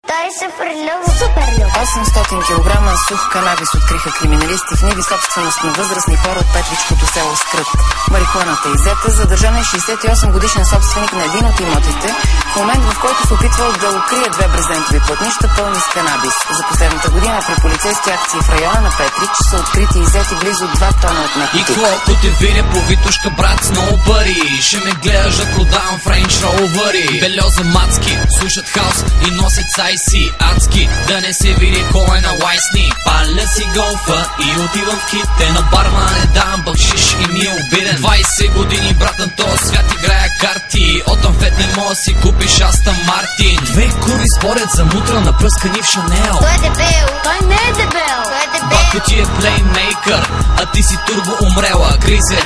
Той е супер люб. 800 кг сух канабис откриха криминалисти в ниви, собственост на възрастни хора от Петричкото село Скрът. Марихуаната е иззета. Задържан е 68-годишен собственик на един от имотите, в момент в който се опитвал да укрие две брезентови плътнища пълни с канабис. За последната година при полицейски акции в района на Петрич са открити и иззети близо 2 тона от наркотик. И колко те видя по Витушка, брат, с много пари, ще ме гледаш да продавам в Range Rover-и. Бельоза мацки, слушат хаос и носят сайси адски, да не се види кой е на лайсни. Паля си голфа и отивам в ките, на бармане давам бакшиш и ми е обиден. 20 години, брат, на този свят играя карти, от амфет не мога си купиш Астън Мартин. Две кури спорят за мутра, напръскани в Шанел. Той е дебел. Той не е дебел. Той е дебел. Батко ти е плеймейкър, а ти си турбо умрела. Гризе,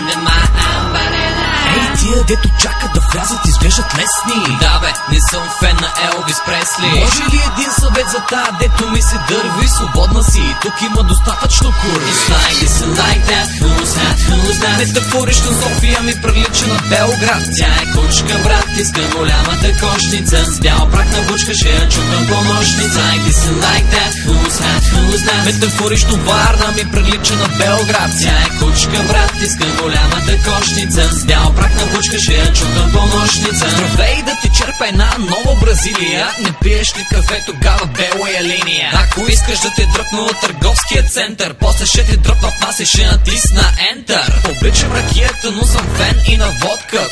ей, тия дето чакат да влязат, изглеждат лесни. Да бе, не съм фен на Елвис Пресли. Може ли един съвет за тая, дето ми се дърви? Свободна си, тук има достатъчно кури. It's like this and like that, who's that? Метафорично София ми прилича на Белград. Тя е кучка, брат, иска голямата кошница. С бял прах на бучка, ще я чукам по нощница. Like this and like that, who's that? Метафорично Варна ми прилича на Белград. Тя е кучка, брат, иска голямата кошница. С бял прах на бучка, ще я чукам по нощница. Здравей, да ти черпа една нова Бразилия. Не пиеш ли кафе, тогава бела е линия. Ако искаш да те дръпна от търговския център, после ще те дръпна в нас и ще натисна Enter. Обичам ракията, но съм фен и на водка.